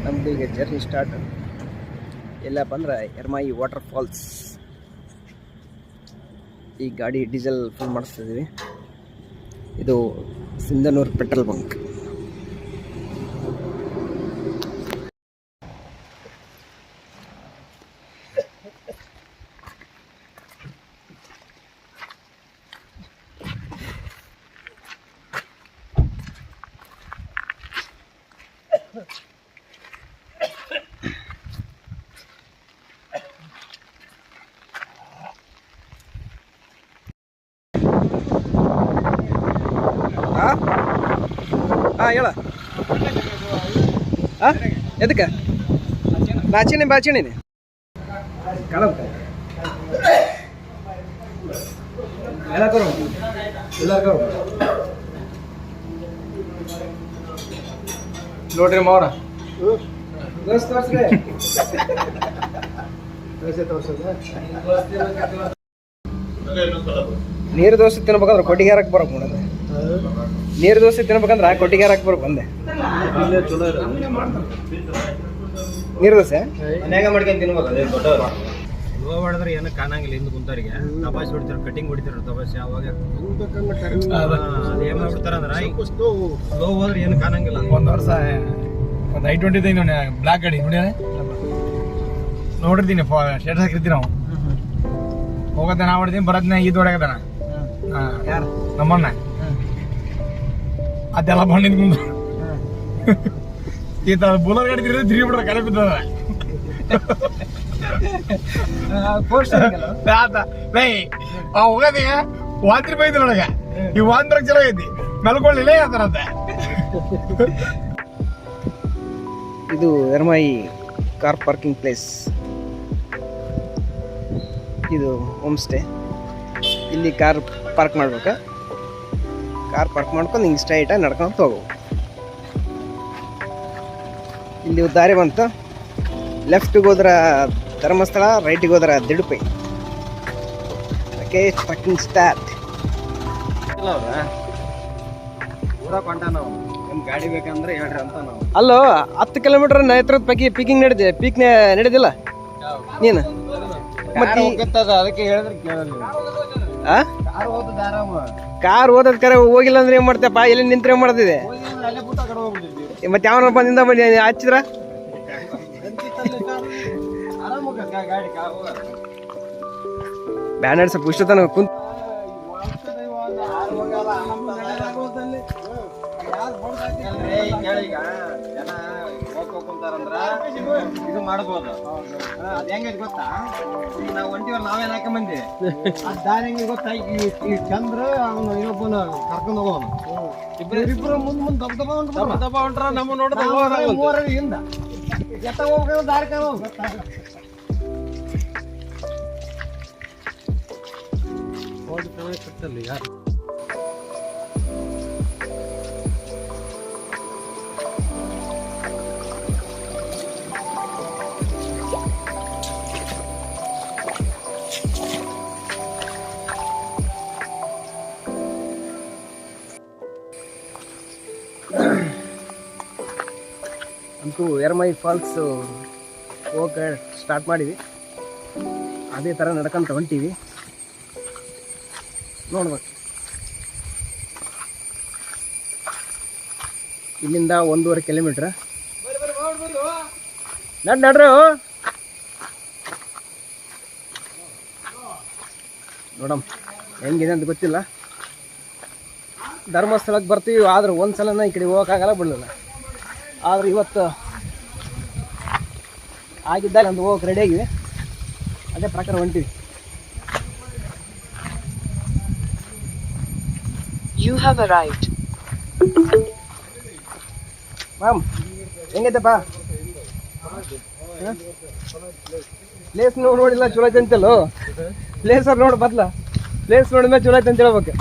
ನಮ್ದು ಈಗ journey start. ಎಲ್ಲಪ್ಪ ಅಂದ್ರೆ ಎರ್ಮಾಯಿ ವಾಟರ್ ಫಾಲ್ಸ್. ಈ ಗಾಡಿ ಡೀಸೆಲ್ ಫುಲ್ ಮಾಡಿಸ್ತಿದ್ದೀವಿ. ಇದು ಸಿಂಧನೂರು ಪೆಟ್ರೋಲ್ ಬಂಕ್. ಹೇಳ ಎದಕ್ಕೆ ಬಾಚಿನಿ ನೋಡ್ರಿ ಮಾವ್ರ ನೀರು ದೋಸೆ ತಿನ್ಬೇಕಂದ್ರೆ ಕೊಟ್ಟಿಗೆ ಹಾರಕ್ಕೆ ಬರಕ್ ನೋಡಿದ್ರೆ ನೀರು ದೋಸೆ ತಿನ್ಬೇಕಂದ್ರೆ ಕೊಟ್ಟಿಗೆ ಹಾರಕ್ಕೆ ಬರಕ್ ಬಂದೆ. ನೀರು ದೋಸೆ ಮನ್ಯಾಗ ಮಾಡ್ಕೊಂಡು ತಿನ್ಬೇಕು. ಅದೇ ದೊಡ್ಡವರು ಲೋ ಮಾಡಿದ್ರೆ ಏನು ಕಾಣಂಗಿಲ್ಲ. ಹಿಂದೆ ಕುಂತವ್ರಿಗೆ ತಪಾಸ್ ಹೊಡಿತಾರೆ, ಕಟಿಂಗ್ ಹೊಡಿತಾರೆ. ತಪಾಸ್ ಯಾವಾಗ ಏನ್ ಮಾಡ್ಬಿಡ್ತಾರ ಅಂದ್ರೆ ಲೋ ಹೋದ್ರೆ ಏನು ಕಾಣಂಗಿಲ್ಲ. ಒಂದು ವರ್ಷ ಒಂದು I-20 ನೋಡಿ ಬ್ಲಾಕ್ ಗಾಡಿ ನೋಡಿ ನೋಡಿರ್ತೀನಿ, ಸ್ಟೇಟಸ್ ಹಾಕಿರ್ತೀವಿ ನಾವು. ಹೋಗತ್ತೆ ನಾ ಹೊಡಿದೀನಿ, ಬರೋದ್ನ ಈದ್ ಹೊಡ್ಯಾಗದಾನ ನಮ್ಮಣ್ಣ. ಅದೆಲ್ಲ ಬಂದು ನಿಂತ್ಕೊಂಡು ಈ ತರ ಬುಲರ್ ಗಾಡಿ ತಿರುಗಿ ಬಿಡ್ರೆ ಕಲೆ ಬಿದ್ದದ. ಹೋಗದಿ ವಾಂತಿ ಬೈದ ನನಗ. ಈ ವಾಂದ್ರ ಚಲೋ ಐತಿ, ಮೆಲ್ಕೊಳ್ಳಿಲ್ಲ ಆತರಂತ. ಇದು ಎರ್ಮಾಯಿ ಕಾರ್ ಪಾರ್ಕಿಂಗ್ ಪ್ಲೇಸ್. ಇದು ಹೋಮ್ ಸ್ಟೇ. ಇಲ್ಲಿ ಕಾರ್ ಪಾರ್ಕ್ ಮಾಡ್ಬೇಕು. ಕಾರ್ ಪಾರ್ಕ್ ಮಾಡ್ಕೊಂಡು ಹಿಂಗೆ ಸ್ಟ್ರೈಟಾಗಿ ನಡ್ಕೊಂಡು ಹೋಗ್ಬೇಕು. ಇಲ್ಲಿ ದಾರಿ ಬಂತು. ಲೆಫ್ಟಿಗೆ ಹೋದ್ರ ಧರ್ಮಸ್ಥಳ, ರೈಟಿಗೆ ಹೋದ್ರ ದಿಡುಪೈ. Okay, parking start. ಗಾಡಿ ಬೇಕಂದ್ರೆ ಹೇಳ್ರಿ ಅಂತ ನಾವು. ಅಲ್ಲೋ 10 ಕಿಲೋಮೀಟರ್ ನೇತ್ರದ ಪೈಕಿ ಪೀಕಿಂಗ್ ನಡೆದಿಲ್ಲ ನೀನು. ಅದಕ್ಕೆ ಹೇಳಿದ್ರೆ ಕೇಳಲ್ಲ. ಕಾರ್ ಓದೋದ್ ಕರೆ ಹೋಗಿಲ್ಲ ಅಂದ್ರೆ ಏನ್ ಮಾಡ್ತೇಪ್ಪ? ಎಲ್ಲಿ ನಿಂತ್ರೆ ಮಾಡ್ತಿದೆ ಮತ್ತೆ ಯಾವನ ಬಂದಿಂದ ಹಚ್ಚಿದ್ರ ಬ್ಯಾನರ್ ಸ್ವಲ್ಪ ಇಷ್ಟತನ ಕುಂತ ಇದು ಮಾಡ್ಬೋದು. ಅದ್ ಹೆಂಗೈತಿ ಗೊತ್ತಾ? ಈಗ ನಾವು ಒಂಟಿವಲ್ಲ, ನಾವೇನ್ ಹಾಕ ಮಂದಿ ಅದ್ ದಾರಿ ಹೆಂಗ ಗೊತ್ತಾ? ಈ ಚಂದ್ರ ಅವನು ಇನ್ನೊಬ್ಬನ ಕರ್ಕೊಂಡು ಹೋಗೋನು. ಇಬ್ರು ಮುಂದ್ ದಬ್ಬ ಹೊಂಟ್ರ ನಮ್ಮ ನೋಡಿದ ಹಿಂದ ಎತ್ತ ಹೋಗ್ಬೇಕು ದಾರಿ ಕಾಣ ಗೊತ್ತಾ? ಯಾರು ಅಂತೂ ಎರ್ಮಾಯಿ ಫಾಲ್ಸ್ ಹೋಗಿ ಸ್ಟಾರ್ಟ್ ಮಾಡಿವಿ. ಅದೇ ಥರ ನಡ್ಕೊಂತ ಹೊಂಟೀವಿ. ನೋಡ್ಬೇಕು, ಇಲ್ಲಿಂದ 1.5 ಕಿಲೋಮೀಟ್ರ್. ನಡ್ರಿ ನೋಡಮ್ ಹೆಂಗಿದೆ ಅಂತ ಗೊತ್ತಿಲ್ಲ. ಧರ್ಮಸ್ಥಳಕ್ಕೆ ಬರ್ತೀವಿ, ಆದ್ರೆ ಒಂದ್ಸಲನ ಈ ಕಡೆ ಹೋಗೋಕ್ಕಾಗಲ್ಲ, ಬಿಡಲಿಲ್ಲ. ಆದ್ರೆ ಇವತ್ತು ಆಗಿದ್ದಾಗ ಒಂದು ಹೋಗಕ್ಕೆ ರೆಡಿ ಆಗಿವೆ. ಅದೇ ಪ್ರಕಾರ ಹೊಂಟಿವಿ. You have arrived. ಮ್ಯಾಮ್ ಹೆಂಗೈತಪ್ಪ ಪ್ಲೇಸ್ ನೋಡಿಲ್ಲ, ಚಲೋ ಐತೆ ಅಂತಲ್ಲೋ. ಪ್ಲೇಸರ್ ನೋಡಿ ಬದಲ ಪ್ಲೇಸ್ ನೋಡಿದ್ಮೇಲೆ ಚಲೋ ಐತೆ ಅಂತ ಹೇಳ್ಬೇಕು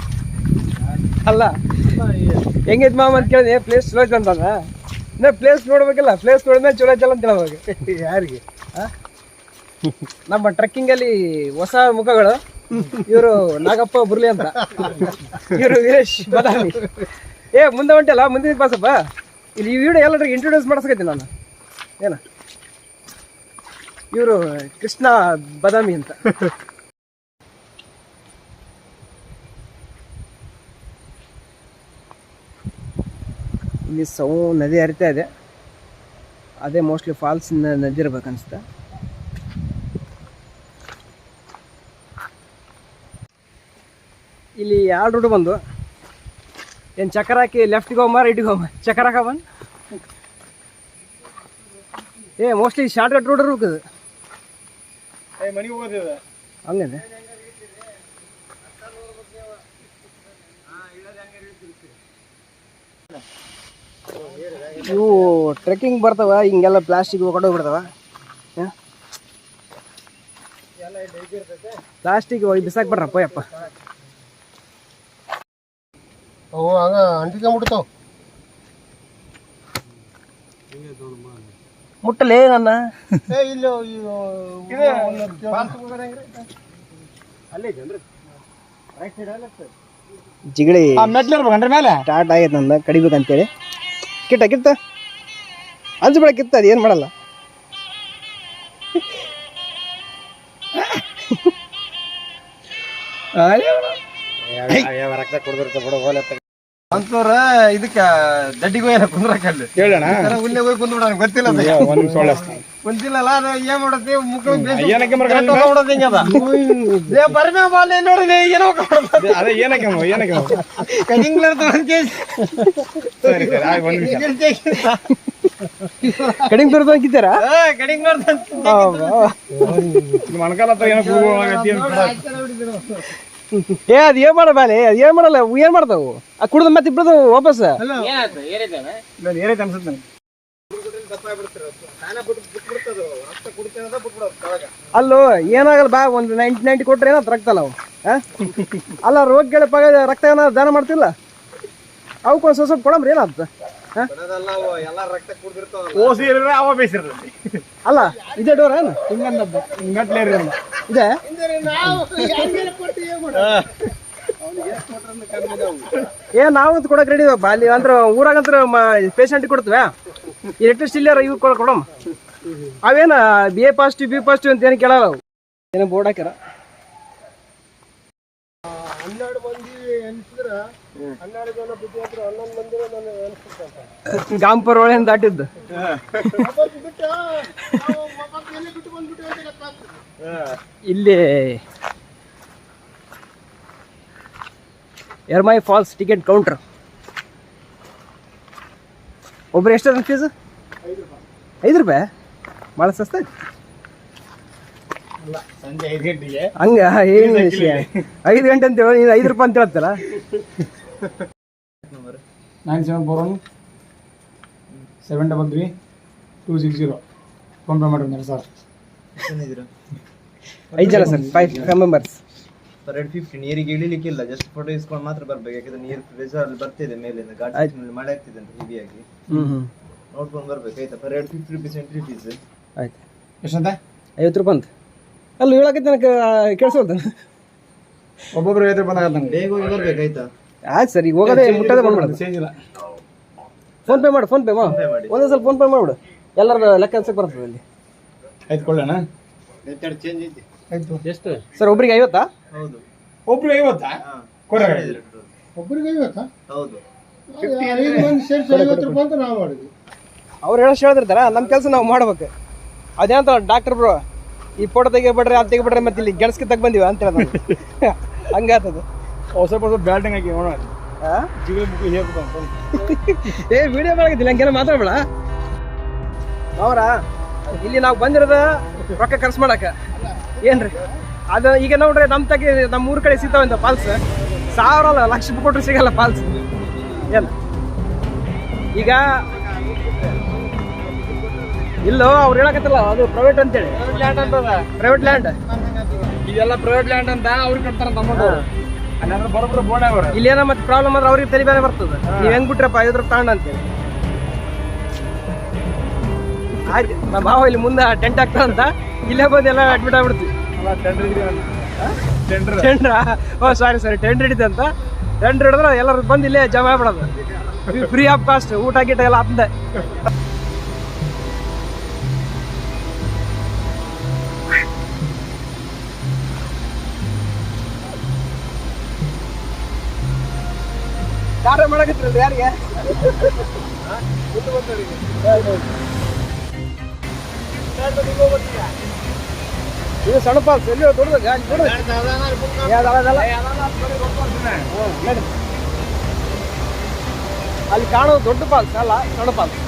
ಅಲ್ಲ. ಹೆಂಗೈತೆ ಮಾಮ ಅಂತ ಕೇಳಿದೆ, ಪ್ಲೇಸ್ ಚಲೋ ಐತೆ ಅಂತಂದ. ಪ್ಲೇಸ್ ನೋಡ್ಬೇಕಲ್ಲ, ಪ್ಲೇಸ್ ನೋಡಿದ್ಮೇಲೆ ಚಲೋ ಐತಲ್ಲ ಅಂತ ಹೇಳ್ಬೇಕು. ಯಾರಿಗೆ ನಮ್ಮ ಟ್ರೆಕ್ಕಿಂಗಲ್ಲಿ ಹೊಸ ಮುಖಗಳು ಇವರು ನಾಗಪ್ಪ ಬುರ್ಲಿ ಅಂತ, ಇವರು ವೀರೇಶ್ ಬದಾಮಿ. ಮುಂದೆ ಹೊಂಟಲ್ಲ, ಮುಂದಿನ ಪಾಸಪ್ಪ. ಇಲ್ಲಿ ಈ ವಿಡಿಯೋ ಎಲ್ಲರಿಗೂ ಇಂಟ್ರೊಡ್ಯೂಸ್ ಮಾಡಿಸ್ಕೈತಿ ನಾನು. ಏನ ಇವರು ಕೃಷ್ಣ ಬದಾಮಿ ಅಂತ. ಇಲ್ಲಿ ನದಿ ಹರಿತಾ ಇದೆ, ಅದೇ ಮೋಸ್ಟ್ಲಿ ಫಾಲ್ಸ್ ನದಿ ಇರ್ಬೇಕನ್ಸುತ್ತೆ. ಇಲ್ಲಿ ಎರಡು ರೂಟ್ ಬಂದು ಏನು ಚಕ್ರ ಹಾಕಿ ಲೆಫ್ಟ್ಗೆ ಹೋಗ್ಮ ರೈಟ್ಗೆ ಹೋಗ್ಮ, ಚಕ್ರ ಹಾಕ ಬಂದು ಮೋಸ್ಟ್ಲಿ ಶಾರ್ಟ್ ಕಟ್ ರೋಡ್ ಇರ್ಬೇಕು. ಮನೆಗೆ ಹೋಗೋದಿದೆ ಹಂಗಂದೆ. ಇವು ಟ್ರೆಕ್ಕಿಂಗ್ ಬರ್ತಾವ, ಹಿಂಗೆಲ್ಲ ಪ್ಲಾಸ್ಟಿಕ್ ಹೊರಟೋಗ್ಬಿಡ್ತಾವ. ಪ್ಲಾಸ್ಟಿಕ್ ಬಿಸಾಕ್ ಬರ್ರಪ್ಪ ಯಪ್ಪ. ಅವು ಹಂಗ ಅಂಟಿಕೊಂಡ್ಬಿಡ್ತಾವ. ಮುಟ್ಟಲೇ ನನ್ನ ಜಿಗಳಿ ಮೆಟ್ಲಿರ್ಬೇಕಂದ್ರೆ ಮೇಲೆ ಸ್ಟಾರ್ಟ್ ಆಗೈತೆ ನಂದ ಕಡಿಬೇಕಂತೇಳಿ. ಕಿತ್ತ ಅಂಜಬೇಡ, ಕಿತ್ತ ಅದು ಏನು ಮಾಡಲ್ಲ. ರಕ್ತ ಕುಡ್ದಿರ್ತ ಬಿಡ ಅಂತವ್ರ ಇದಕ್ಕ ದಡ್ಡಿಗೆ ಹೋಯ್ಯ ಕುಂದ್ರಕಲ್ಲಿ ಹೇಳೋಣ ಉಲ್ಲೆ ಹೋಗಿ ಕುಂದ್ಬಿಡ ಗೊತ್ತಿಲ್ಲ ಕುಂತಿಲ್ಲಲ್ಲ. ಅದು ಏನ್ ಮಾಡತ್ತಿ ಮುಖ ನೋಡೋದು ಹಿಂಗದ ಬರ್ಮೆ ಬಾಲ್ ನೋಡಿದೆ ಏನೋ ಅದೇ ಏನಕ್ಕೆ ಕಡಿಂಗ್ ತೋರ್ದು ಹಾಕಿದ್ದಾರ. ಕಡಿಂಗ್ ಮಣಕಾಲ ಅದ್ ಏನ್ ಮಾಡಬಾಲೆ, ಅದ್ ಏನ್ ಮಾಡಲ್ಲ, ಏನ್ ಮಾಡ್ತಾವು ಆ ಕುಡ್ದ ಮತ್ತೆ ಇಬ್ಬರದು ವಾಪಸ್. ಅಲ್ಲೋ ಏನಾಗಲ್ಲ ಬಾ, ಒಂದು 90 ಕೊಟ್ರೆ ಏನಾದ್ರು ರಕ್ತ ಅಲ್ಲ ಅವು. ಅಲ್ಲ ರೋಗಿಗಳ ರಕ್ತ ಏನಾದ್ರು ದಾನ ಮಾಡ್ತಿಲ್ಲ, ಅವಕ್ಕೊಂದು ಸ್ವಲ್ಪ ಕೊಡಮ್ರಿ ಏನಾಗ್ತದೆ. ಅಲ್ಲ ಇದೇ ಡೋರ್ ಏನು ಇದೆ? ನಾವಂತ ಕೊಡಕ್ ರೆಡಿ ಅಲ್ಲಿ ಅಂದ್ರೆ ಊರಾಗಂತ್ರ ಪೇಷಂಟ್ ಕೊಡ್ತೇವೆ. ಎಲೆಕ್ಟ್ರಿಸಿಟಿ ಇಲ್ಲಾರ ಇವ್ ಕೊಡಮ್. ಅವೇನ BA ಪಾಸಿಟಿವ್ B ಪಾಸಿಟಿವ್ ಅಂತ ಏನು ಕೇಳಲ್ಲ ಅವು. ಏನೋ ಬೋರ್ಡ್ ಹಾಕ್ಯಾರ. 12 ಮಂದಿ ಎನಿಸಿದ್ರ 12 ಜನ ಬಿಟ್ಟು 11 ಮಂದಿ ಗಾಂಪರ್ ಒಳಗೆ ದಾಟಿದ್ದು. ಇಲ್ಲಿ ಎರ್ಮೈ ಫಾಲ್ಸ್ ಟಿಕೆಟ್ ಕೌಂಟರ್. ಒಬ್ರು ಎಷ್ಟು ಫೀಸ್? 5 ರೂಪಾಯಿ. ಭಾಳ ಸಸ್ತ. ಸಂಜೆ 5 ಗಂಟೆಗೆ ಹಂಗ ಏನು ವಿಷಯ? 5 ಗಂಟೆ ಅಂತ ಹೇಳಿ ನೀನು 5 ರೂಪಾಯಿ ಅಂತ ಹೇಳ್ತಲ್ಲ. 9741-733-260 ಫೋನ್ ಪೇ ಮಾಡಿ ಸರ್. 5 ಜನ ಸರ್, 5 ಮೆಂಬರ್ಸ್. 250 ನೀರಿಗೆ ಇಳಿಲಿಕ್ಕಿಲ್ಲ, ಜಸ್ಟ್ ಫೋಟೋ ಇಸ್ಕೊಂಡು ಮಾತ್ರ ಬರ್ಬೇಕು. ಯಾಕಂದ್ರೆ ನೀರು ಪ್ರೆಷರ್ ಅಲ್ಲಿ ಬರ್ತಿದೆ ಮೇಲಿಂದ, ಗಾಡಿ ಮಳೆ ಆಗ್ತಿದೆ ಅಂತ ಹೆವಿಯಾಗಿ ನೋಡ್ಕೊಂಡು ಬರ್ಬೇಕು ಆಯ್ತಾ. 250 rupees ಎಂಟ್ರಿ ಫೀಸ್ ಆಯ್ತು. ಎಷ್ಟಂತ? 50 ರೂಪಾಯಿ ಅಂತ. ಅಲ್ಲಿ ಹೇಳಕ್ಕೆ ನನಗೆ ಕೇಳಿಸೋದು. ಒಬ್ಬೊಬ್ರು 50 ರೂಪಾಯಿ ಆಗತ್ತೆ. ಬೇಗ ಹೋಗಿ ಬರ್ಬೇಕು ಆಯ್ತಾ. ಆಯ್ತು ಸರ್, ಈಗ ಹೋಗೋದೇ ಮುಟ್ಟೋದೇ ಬಂದ್ಬಿಡೋದು. ಚೇಂಜ್ ಇಲ್ಲ. ಫೋನ್ ಪೇ ಮಾಡಿ ಒಂದೇ ಸಲ ಫೋನ್ ಪೇ ಮಾಡ್ಬಿಡು, ಎಲ್ಲರ ಲೆಕ್ಕ ಹಚ್ಚಕ್ಕೆ ಬರ್ತದೆ ಅಲ್ಲಿ. ಆಯ್ತು ಕೊಳ್ಳೋಣ. ಚೇಂಜ್ ಐತಿ. ಆಯ್ತು. ಎಷ್ಟು ಸರ್ ಒಬ್ರಿಗೆ 50? ಹೌದು. ಒಬ್ರಿಗೆ 50? ಒಬ್ರಿಗೆ 50? ಹೌದು. 5 ಮಂದಿ ಸೇರಿಸಿ 50 ರೂಪಾಯಿ ಅಂತ ನಾವು ಮಾಡಿದ್ವಿ. ಅವ್ರು ಹೇಳ್ತಿರ್ತಾರ, ನಮ್ಮ ಕೆಲಸ ನಾವು ಮಾಡ್ಬೇಕು. ಅದೇನಂತ ಡಾಕ್ಟರ್ ಬ್ರೋ, ಈ ಫೋಟೋ ತೆಗಿಬಿಡ್ರಿ ಅದು ತೆಗಿಬಿಡ್ರಿ, ಮತ್ತೆ ಇಲ್ಲಿ ಗೆಣಸ್ಗೆ ತಗ ಬಂದಿವ ಅಂತ ಹೇಳ. ಹಂಗಾತದ. ಸ್ವಲ್ಪ ಬ್ಯಾಟಿಂಗ್ ಹಾಕಿ ನೋಡೋಣ. ವಿಡಿಯೋ ಮಾಡಾಕತ್ತಿಲ್ಲ, ಹಂಗೇನೋ ಮಾತಾಡ್ಬೇಡ ಅವ್ರ. ಇಲ್ಲಿ ನಾವು ಬಂದಿರೋದ ರೊಕ್ಕ ಖರ್ಚು ಮಾಡಕ ಏನ್ರಿ. ಅದು ಈಗ ನೋಡ್ರಿ ನಮ್ಮ ಊರ ಕಡೆ ಸಿಗ್ತಾವಂತ ಫಾಲ್ಸ್. 1000 ಅಲ್ಲ, ಲಕ್ಷ ರೂಪಾಯಿ ಕೊಟ್ಟರು ಸಿಗಲ್ಲ ಫಾಲ್ಸ್. ಏನು ಈಗ ಇಲ್ಲೋ ಅವ್ರು ಹೇಳಕತ್ತಲ್ಲ, ಅದು ಪ್ರೈವೇಟ್ ಅಂತೇಳಿ. ಪ್ರೈವೇಟ್ ಲ್ಯಾಂಡ್, ಇದೆಲ್ಲ ಪ್ರೈವೇಟ್ ಲ್ಯಾಂಡ್ ಅಂತ ಅವ್ರಿಗೆ ಕಟ್ತಾರ. ಬರೋಬ್ರು ಬೋರ್ಡ್ ಅವ್ರ ಇಲ್ಲೇನೋ ಮತ್ತೆ ಪ್ರಾಬ್ಲಮ್ ಆದ್ರೆ ಅವ್ರಿಗೆ ತಲೆ ಬೇರೆ ಬರ್ತದೆ. ನೀವು ಹೆಂಗ್ ಬಿಟ್ರಪ್ಪ 5 ರೂಪಾಯಿ ತಗೊಂಡ ಅಂತೇಳಿ. ಆಯ್ತು, ನಮ್ಮ ಭಾವ ಇಲ್ಲಿ ಮುಂದೆ ಟೆಂಟ್ ಹಾಕ್ತಾರಂತ, ಇಲ್ಲೇ ಬಂದು ಎಲ್ಲ ಅಡ್ಮಿಟ್ ಆಗ್ಬಿಡ್ತೀವಿ. ಟೆಂಡ್ರ ಓ ಸಾರಿ ಟೆಂಡ್ರ್ ಹಿಡಿತಂತ. ಟೆಂಡ್ರ್ ಹಿಡಿದ್ರೆ ಎಲ್ಲರೂ ಬಂದು ಇಲ್ಲೇ ಜಮಾ ಆಗ್ಬಿಡೋದು. ಫ್ರೀ ಆಫ್ ಕಾಸ್ಟ್ ಊಟ ಗೀಟ ಎಲ್ಲ ಆಗ್ತದೆ. ಕಾರ್ಯ ಮಾಡಕತ್ತಿರಲ್ಲ ಯಾರಿಗೆ? ಇದು ಸಣ್ಣ ಪಾಲ್ಸ್ ಎಲ್ಲಿ ದೊಡ್ಡದ ಅಲ್ಲಿ ಕಾಣೋದು ದೊಡ್ಡ ಪಾಲ್ಸ್ ಅಲ್ಲ, ಸಣ್ಣ ಪಾಲ್ಸ್.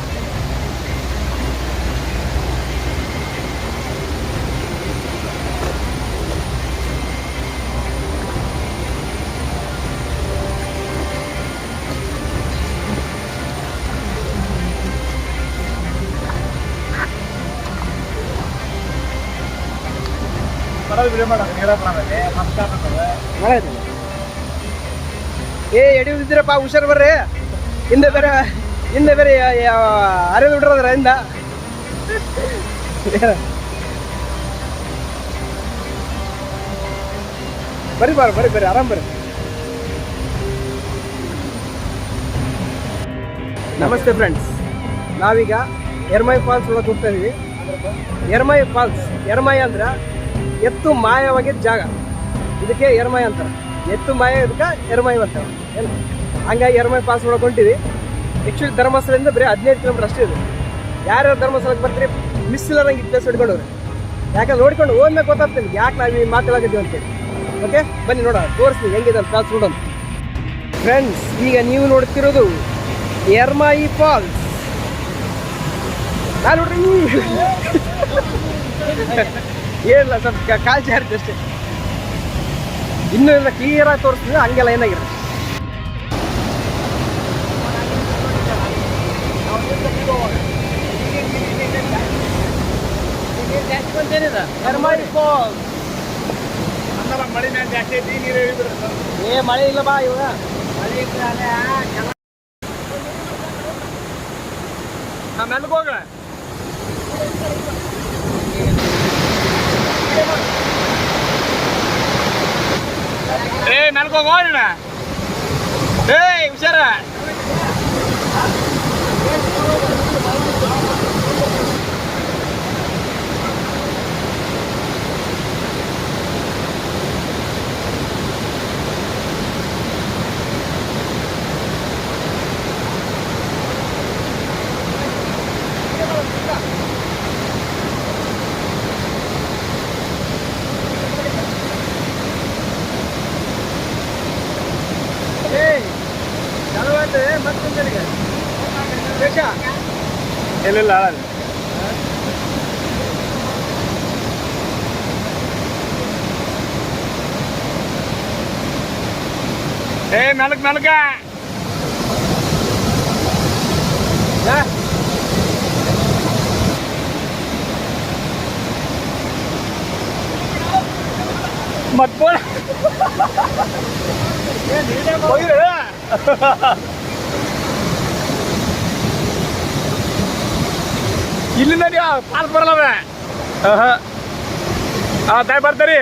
ಏ ಎಡಿದಿರಪ್ಪ, ಹುಷಾರು ಬರ್ರಿ. ಹಿಂದೆ ಬೇರೆ ಅರಿದು ಬಿಡ್ರದ್ರ ಹಿಂದ. ಬರ್ರಿ ಆರಾಮ್ ಬರ್ರಿ. ನಮಸ್ತೆ ಫ್ರೆಂಡ್ಸ್, ನಾವೀಗ ಎರ್ಮೈ ಫಾಲ್ಸ್ ಒಳಗೆ ಹೋಗ್ತಾ ಇದೀವಿ. ಎರ್ಮೈ ಫಾಲ್ಸ್, ಎರ್ಮೈ ಅಂದ್ರೆ ಎತ್ತು ಮಾಯವಾಗಿದ್ದ ಜಾಗ, ಇದಕ್ಕೆ ಎರ್ಮೈ ಅಂತಾರೆ. ಎತ್ತು ಮಾಯ ಇದಕ್ಕೆ ಎರ್ಮೈ ಅಂತಾರೆ. ಏನು ಹಂಗಾಗಿ ಎರ್ಮೈ ಫಾಲ್ಸ್ ಒಳಗೆ ಹೊಂಟಿವಿ. ಆ್ಯಕ್ಚುಲಿ ಧರ್ಮಸ್ಥಳದಿಂದ ಬರೀ 15 ಕಿಲೋಮೀಟರ್ ಅಷ್ಟೇ ಇದೆ. ಯಾರ್ಯಾರು ಧರ್ಮಸ್ಥಳಕ್ಕೆ ಬರ್ತೀರಿ ಮಿಸ್ ಇಲ್ಲದಂಗೆ ಈ ಪ್ಲೇಸ್ ಹಿಡ್ಕೊಂಡವ್ರಿ. ಯಾಕಂದ್ರೆ ನೋಡ್ಕೊಂಡು ಹೋದ್ಮೇಲೆ ಗೊತ್ತಾಗ್ತೀನಿ ಯಾಕೆ ನಾವು ಈ ಮಾತಾಡಕತ್ತೀವಿ ಅಂತೇಳಿ. ಓಕೆ ಬನ್ನಿ ನೋಡೋಣ, ತೋರಿಸ್ತೀನಿ ಹೆಂಗಿದೆ ಅಂತ ಫಾಲ್ಸ್ ನೋಡೋಣ. ಫ್ರೆಂಡ್ಸ್, ಈಗ ನೀವು ನೋಡ್ತಿರೋದು ಎರ್ಮೈ ಫಾಲ್ಸ್. ನಾನು ನೋಡ್ರಿ ಏನಿಲ್ಲ, ಸ್ವಲ್ಪ ಕಾಲ್ ಜಾರಿದೆ ಅಷ್ಟೇ. ಇನ್ನೂ ಎಲ್ಲ ಕ್ಲಿಯರಾಗಿ ತೋರಿಸ್ತೀನಿ, ಹಂಗೆಲ್ಲ ಏನಾಗಿರುತ್ತೆ. ಏ ಮಳೆ ಇಲ್ಲ ಬಾ ಇವಾಗ. ಮೆಲ್ಗೆ ಹೋಗ. ಏ ಮೆಲ್ಗೆ ಹೋಗೋಣ. ಏ ಹುಷಾರ. ಇಲ್ಲ ಏ ಮೆಲಕ್ ಮತ್ ಇಲ್ಲಿಂದ ನೀವು ಪಾಸ್ ಬರಲ್ಲವ. ತಾಯಿ ಬರ್ತಾರಿ.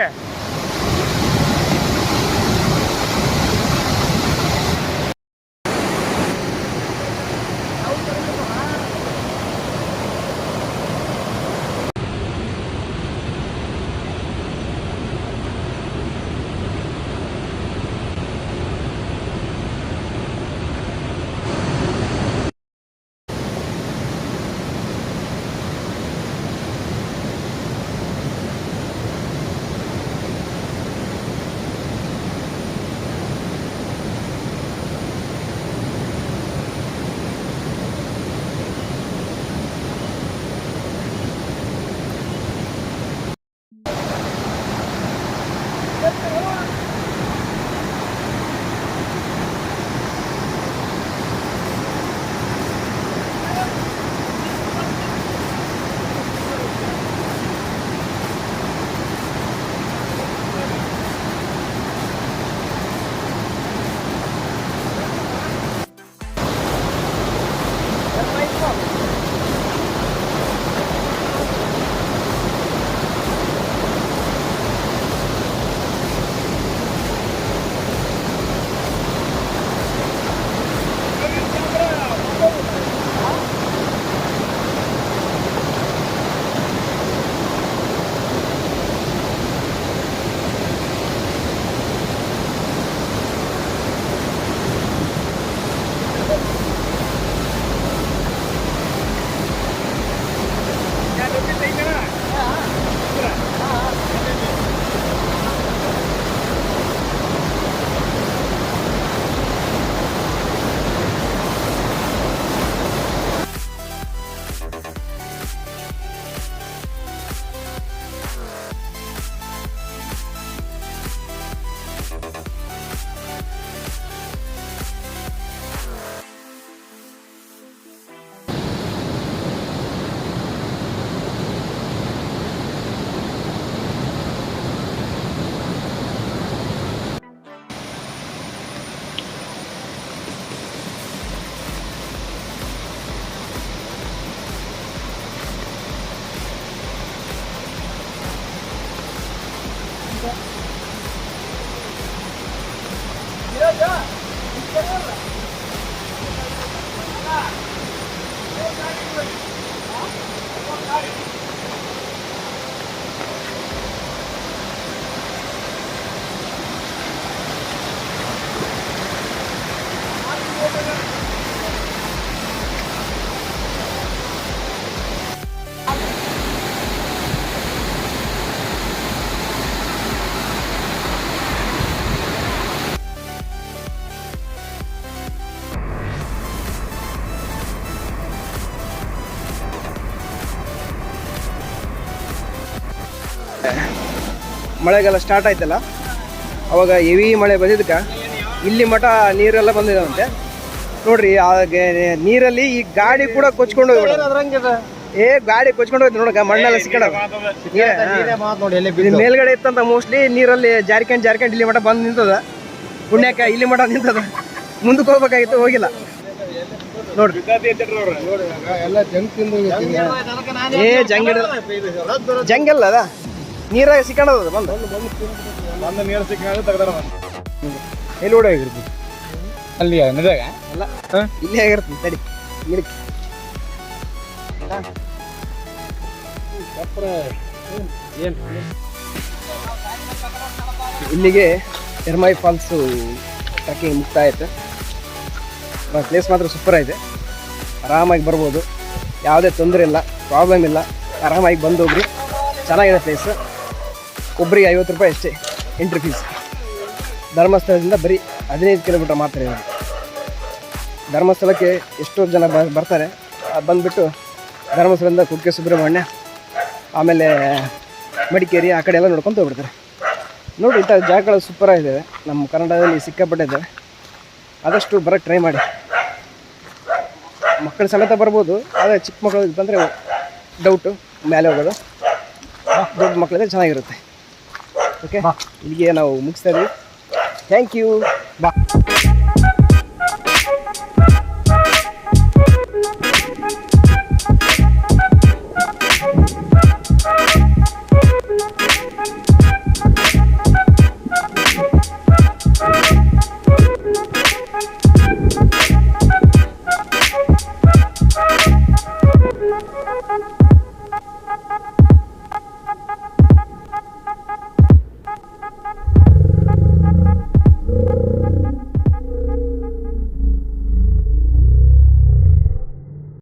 ಮಳೆಗಾಲ ಸ್ಟಾರ್ಟ್ ಆಯ್ತಲ್ಲ, ಅವಾಗ ಹೆವಿ ಮಳೆ ಬಂದಿದ್ದಕ್ಕೆ ಇಲ್ಲಿ ಮಠ ನೀರೆಲ್ಲ ಬಂದಿದಾವಂತೆ ನೋಡ್ರಿ. ನೀರಲ್ಲಿ ಈ ಗಾಡಿ ಕೂಡ ಕೊಚ್ಕೊಂಡು ಹೋಗ್ಬಿಡ. ಗಾಡಿ ಕೊಚ್ಕೊಂಡು ಹೋಯ್ತು ನೋಡಕ, ಮಣ್ಣೆಲ್ಲ ಸಿಕ್ಕಡ ಮೇಲ್ಗಡೆ ಇತ್ತಂತ ಮೋಸ್ಟ್ಲಿ ನೀರಲ್ಲಿ ಜಾರ್ಕೊಂಡು ಇಲ್ಲಿ ಮಠ ಬಂದು ನಿಂತದ. ಪುಣ್ಯಕ ಇಲ್ಲಿ ಮಠ ನಿಂತದ, ಮುಂದಕ್ಕೆ ಹೋಗ್ಬೇಕಾಗಿತ್ತು, ಹೋಗಿಲ್ಲ ನೋಡ್ರಿ. ಜಂಗಲ್ ಅದ, ನೀರಾಗ ಸಿಕ್ಕಣದ ಬಂದು ನೀರು ಸಿಕ್ಕ ತೆಗ್ದಾರ ಎಲ್ಲಿ ಓಡೋಗಿರ್ತೀವಿ ಅಲ್ಲಿ ನದಾಗ ಅಲ್ಲ, ಇಲ್ಲಿ ಆಗಿರ್ತೀನಿ ತಡಿ ಗಿಡಕ್ಕೆ. ಇಲ್ಲಿಗೆ ಎರ್ಮಾಯಿ ಫಾಲ್ಸು ಟ್ರೆಕ್ಕಿಂಗ್ ಮುಕ್ತಾಯ ಆಯ್ತು. ಪ್ಲೇಸ್ ಮಾತ್ರ ಸೂಪರ್ ಐತೆ, ಆರಾಮಾಗಿ ಬರ್ಬೋದು, ಯಾವುದೇ ತೊಂದರೆ ಇಲ್ಲ, ಪ್ರಾಬ್ಲಮ್ ಇಲ್ಲ, ಆರಾಮಾಗಿ ಬಂದು ಹೋಗ್ರಿ. ಚೆನ್ನಾಗಿದೆ ಪ್ಲೇಸ್. ಒಬ್ಬರಿಗೆ 50 ರೂಪಾಯಿ ಅಷ್ಟೇ ಎಂಟ್ರಿ ಫೀಸ್. ಧರ್ಮಸ್ಥಳದಿಂದ ಬರೀ 15 ಕಿಲೋಮೀಟರ್ ಮಾತ್ರ ಇರೋದು. ಧರ್ಮಸ್ಥಳಕ್ಕೆ ಎಷ್ಟೋ ಜನ ಬರ್ತಾರೆ, ಬಂದುಬಿಟ್ಟು ಧರ್ಮಸ್ಥಳದಿಂದ ಕುಕ್ಕೆ ಸುಬ್ರಹ್ಮಣ್ಯ, ಆಮೇಲೆ ಮಡಿಕೇರಿ ಆ ಕಡೆ ಎಲ್ಲ ನೋಡ್ಕೊಂಡು ಹೋಗ್ಬಿಡ್ತಾರೆ. ನೋಡಿ, ಇಂಥ ಜಾಗಗಳು ಸೂಪರಾಗಿದ್ದಾವೆ, ನಮ್ಮ ಕನ್ನಡದಲ್ಲಿ ಸಿಕ್ಕಾಪಟ್ಟೆ ಇದ್ದಾವೆ. ಆದಷ್ಟು ಬರೋಕ್ಕೆ ಟ್ರೈ ಮಾಡಿ. ಮಕ್ಕಳ ಸಮೇತ ಬರ್ಬೋದು, ಆದರೆ ಚಿಕ್ಕ ಮಕ್ಕಳು ಬಂದರೆ ಡೌಟು ಮೇಲೆ ಹೋಗೋದು. ದೊಡ್ಡ ಮಕ್ಕಳಿದ್ರೆ ಚೆನ್ನಾಗಿರುತ್ತೆ. ಓಕೆ, ಇಲ್ಲಿಗೆ ನಾವು ಮುಗಿಸ್ತಾ ಇದ್ದೀವಿ. Thank you. ಬಾ.